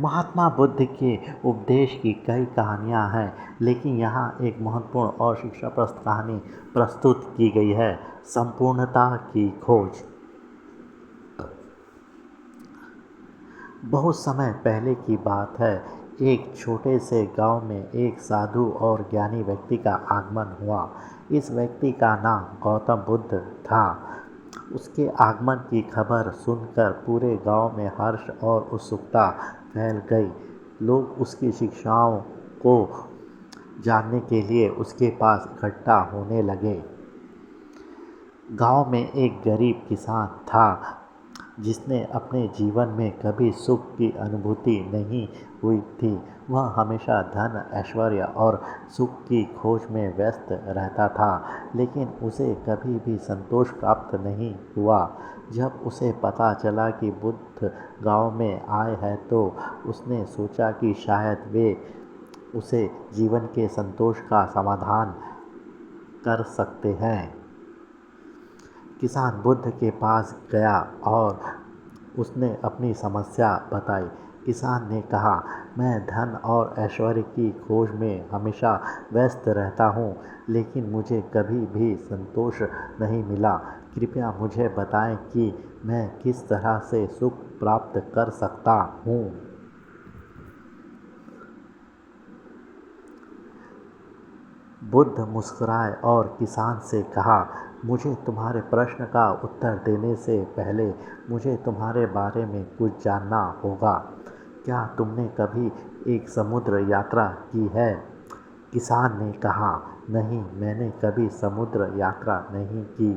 महात्मा बुद्ध के उपदेश की कई कहानियाँ हैं, लेकिन यहाँ एक महत्वपूर्ण और शिक्षाप्रद कहानी प्रस्तुत की गई है। संपूर्णता की खोज। बहुत समय पहले की बात है। एक छोटे से गांव में एक साधु और ज्ञानी व्यक्ति का आगमन हुआ। इस व्यक्ति का नाम गौतम बुद्ध था। उसके आगमन की खबर सुनकर पूरे गांव में हर्ष और उत्सुकता फैल गई। लोग उसकी शिक्षाओं को जानने के लिए उसके पास इकट्ठा होने लगे। गांव में एक गरीब किसान था जिसने अपने जीवन में कभी सुख की अनुभूति नहीं हुई थी। वह हमेशा धन, ऐश्वर्य और सुख की खोज में व्यस्त रहता था, लेकिन उसे कभी भी संतोष प्राप्त नहीं हुआ। जब उसे पता चला कि बुद्ध गांव में आए हैं तो उसने सोचा कि शायद वे उसे जीवन के संतोष का समाधान कर सकते हैं। किसान बुद्ध के पास गया और उसने अपनी समस्या बताई। किसान ने कहा, मैं धन और ऐश्वर्य की खोज में हमेशा व्यस्त रहता हूँ, लेकिन मुझे कभी भी संतोष नहीं मिला। कृपया मुझे बताएं कि मैं किस तरह से सुख प्राप्त कर सकता हूँ। बुद्ध मुस्कुराए और किसान से कहा, मुझे तुम्हारे प्रश्न का उत्तर देने से पहले मुझे तुम्हारे बारे में कुछ जानना होगा। क्या तुमने कभी एक समुद्र यात्रा की है? किसान ने कहा, नहीं, मैंने कभी समुद्र यात्रा नहीं की।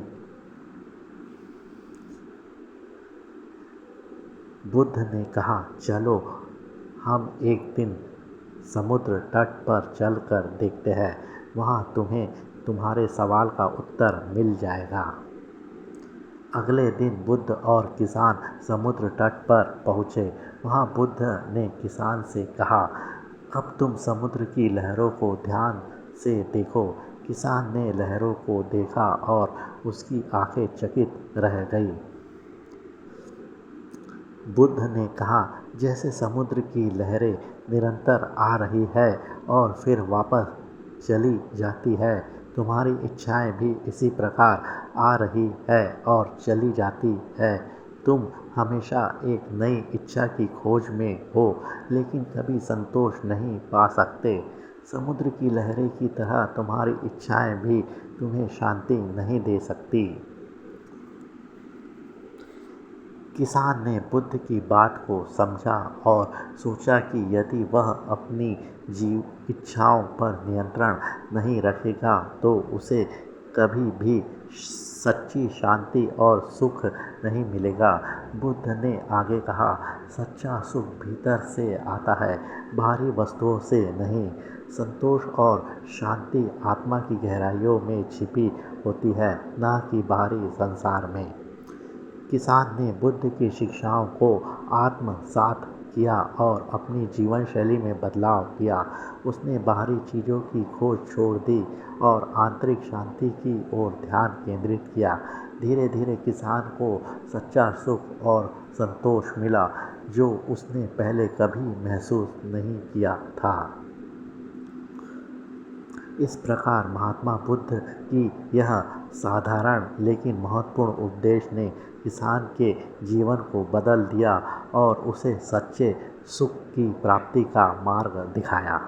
बुद्ध ने कहा, चलो हम एक दिन समुद्र तट पर चलकर देखते हैं। वहाँ तुम्हें तुम्हारे सवाल का उत्तर मिल जाएगा। अगले दिन बुद्ध और किसान समुद्र तट पर पहुँचे। वहाँ बुद्ध ने किसान से कहा, अब तुम समुद्र की लहरों को ध्यान से देखो। किसान ने लहरों को देखा और उसकी आंखें चकित रह गई। बुद्ध ने कहा, जैसे समुद्र की लहरें निरंतर आ रही है और फिर वापस चली जाती है, तुम्हारी इच्छाएं भी इसी प्रकार आ रही है और चली जाती है। तुम हमेशा एक नई इच्छा की खोज में हो, लेकिन कभी संतोष नहीं पा सकते। समुद्र की लहरें की तरह तुम्हारी इच्छाएं भी तुम्हें शांति नहीं दे सकती। किसान ने बुद्ध की बात को समझा और सोचा कि यदि वह अपनी इच्छाओं पर नियंत्रण नहीं रखेगा तो उसे कभी भी सच्ची शांति और सुख नहीं मिलेगा। बुद्ध ने आगे कहा, सच्चा सुख भीतर से आता है, बाहरी वस्तुओं से नहीं। संतोष और शांति आत्मा की गहराइयों में छिपी होती है, न कि बाहरी संसार में। किसान ने बुद्ध की शिक्षाओं को आत्मसात किया और अपनी जीवन शैली में बदलाव किया। उसने बाहरी चीज़ों की खोज छोड़ दी और आंतरिक शांति की ओर ध्यान केंद्रित किया। धीरे धीरे किसान को सच्चा सुख और संतोष मिला, जो उसने पहले कभी महसूस नहीं किया था। इस प्रकार महात्मा बुद्ध की यह साधारण लेकिन महत्वपूर्ण उपदेश ने किसान के जीवन को बदल दिया और उसे सच्चे सुख की प्राप्ति का मार्ग दिखाया।